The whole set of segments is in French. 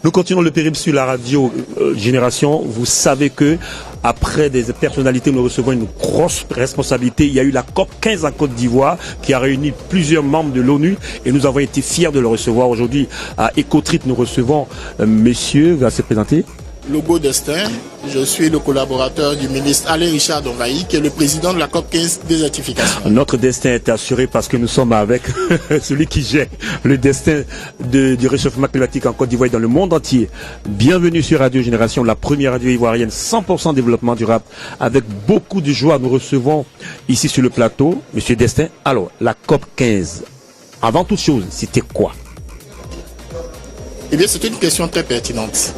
Nous continuons le périple sur la radio Génération. Vous savez que après des personnalités, nous recevons une grosse responsabilité. Il y a eu la COP 15 en Côte d'Ivoire qui a réuni plusieurs membres de l'ONU et nous avons été fiers de le recevoir. Aujourd'hui à Ecotrip, nous recevons monsieur, va se présenter. Logo Destin, je suis le collaborateur du ministre Alain Richard Donvaï, qui est le président de la COP 15 désertification. Notre destin est assuré parce que nous sommes avec celui qui gère le destin du réchauffement climatique en Côte d'Ivoire et dans le monde entier. Bienvenue sur Radio Génération, la première radio ivoirienne 100% développement durable. Avec beaucoup de joie, nous recevons ici sur le plateau monsieur Destin. Alors, la COP 15, avant toute chose, c'était quoi? Eh bien, c'est une question très pertinente.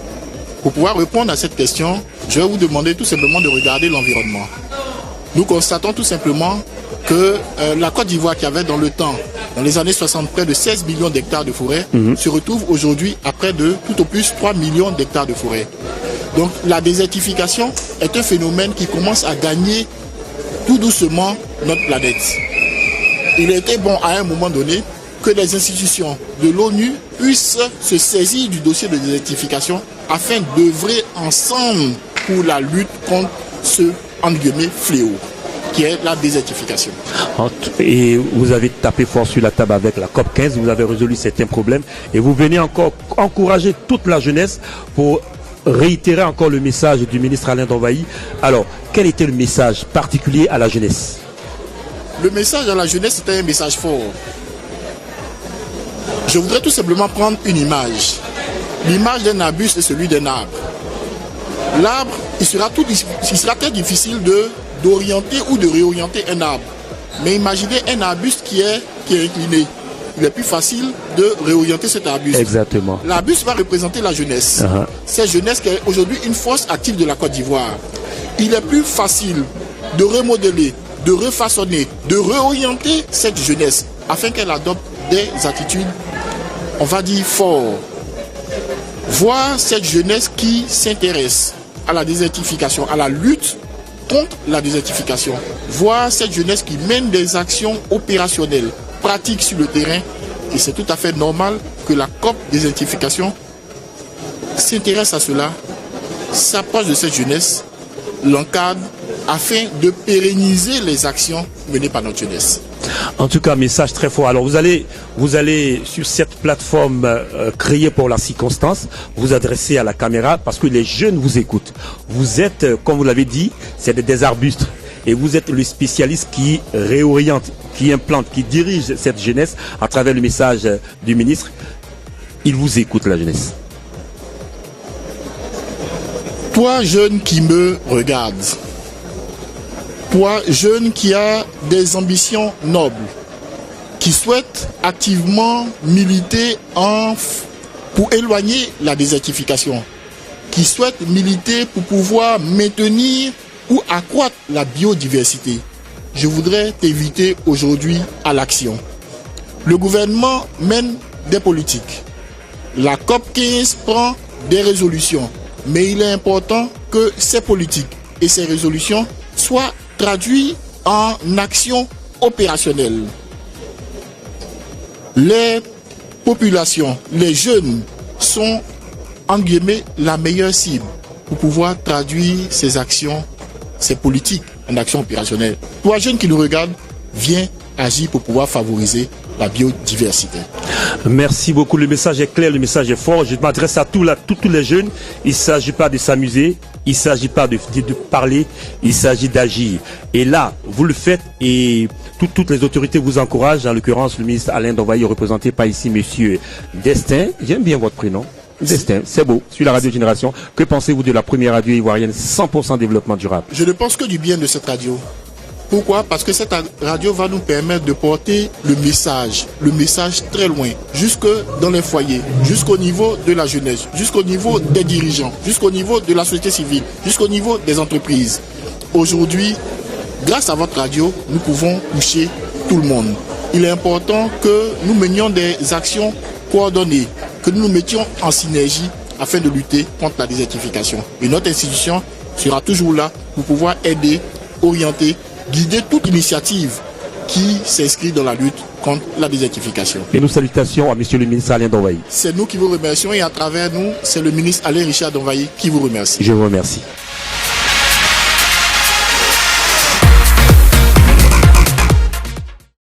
Pour pouvoir répondre à cette question, je vais vous demander tout simplement de regarder l'environnement. Nous constatons tout simplement que la Côte d'Ivoire, qui avait dans le temps, dans les années 60, près de 16 millions d'hectares de forêt, se retrouve aujourd'hui à près de tout au plus 3 millions d'hectares de forêt. Donc la désertification est un phénomène qui commence à gagner tout doucement notre planète. Il était bon à un moment donné que les institutions de l'ONU puissent se saisir du dossier de désertification afin d'œuvrer ensemble pour la lutte contre ce, entre guillemets, fléau, qui est la désertification. Et vous avez tapé fort sur la table avec la COP 15, vous avez résolu certains problèmes et vous venez encore encourager toute la jeunesse pour réitérer encore le message du ministre Alain Donvaï. Alors, quel était le message particulier à la jeunesse? Le message à la jeunesse était un message fort. Je voudrais tout simplement prendre une image. L'image d'un arbuste est celui d'un arbre. L'arbre, il sera très difficile d'orienter ou de réorienter un arbre. Mais imaginez un arbuste qui est incliné. Il est plus facile de réorienter cet arbuste. Exactement. L'arbuste va représenter la jeunesse. Cette jeunesse qui est aujourd'hui une force active de la Côte d'Ivoire. Il est plus facile de remodeler, de refaçonner, de réorienter cette jeunesse afin qu'elle adopte des attitudes, on va dire, fortes. Voir cette jeunesse qui s'intéresse à la désertification, à la lutte contre la désertification. Voir cette jeunesse qui mène des actions opérationnelles, pratiques sur le terrain. Et c'est tout à fait normal que la COP désertification s'intéresse à cela, s'approche de cette jeunesse, l'encadre afin de pérenniser les actions menées par notre jeunesse. En tout cas, message très fort. Alors vous allez sur cette plateforme créée pour la circonstance, vous adresser à la caméra parce que les jeunes vous écoutent. Vous êtes, comme vous l'avez dit, c'est des arbustes. Et vous êtes le spécialiste qui réoriente, qui implante, qui dirige cette jeunesse à travers le message du ministre. Il vous écoute, la jeunesse. Toi, jeune qui me regarde, toi, jeune qui a des ambitions nobles, qui souhaite activement militer pour éloigner la désertification, qui souhaite militer pour pouvoir maintenir ou accroître la biodiversité, je voudrais t'inviter aujourd'hui à l'action. Le gouvernement mène des politiques. La COP 15 prend des résolutions, mais il est important que ces politiques et ces résolutions soient traduites en actions opérationnelles. Les populations, les jeunes sont, en guillemets, la meilleure cible pour pouvoir traduire ces actions, ces politiques en actions opérationnelles. Toi, jeune qui nous regarde, viens agir pour pouvoir favoriser la biodiversité. Merci beaucoup. Le message est clair, le message est fort. Je m'adresse à tous les jeunes. Il ne s'agit pas de s'amuser, il ne s'agit pas de parler, il s'agit d'agir. Et là, vous le faites et toutes les autorités vous encouragent. En l'occurrence, le ministre Alain Donvaï, représenté par ici monsieur Destin. J'aime bien votre prénom. Destin, c'est beau, sur la radio Génération. Que pensez-vous de la première radio ivoirienne 100% développement durable? Je ne pense que du bien de cette radio. Pourquoi? Parce que cette radio va nous permettre de porter le message très loin, jusque dans les foyers, jusqu'au niveau de la jeunesse, jusqu'au niveau des dirigeants, jusqu'au niveau de la société civile, jusqu'au niveau des entreprises. Aujourd'hui, grâce à votre radio, nous pouvons toucher tout le monde. Il est important que nous menions des actions coordonnées, que nous nous mettions en synergie afin de lutter contre la désertification. Et notre institution sera toujours là pour pouvoir aider orienter, guider toute initiative qui s'inscrit dans la lutte contre la désertification. Et nos salutations à monsieur le ministre Alain Donvaï. C'est nous qui vous remercions et à travers nous, c'est le ministre Alain Richard Donvaï qui vous remercie. Je vous remercie.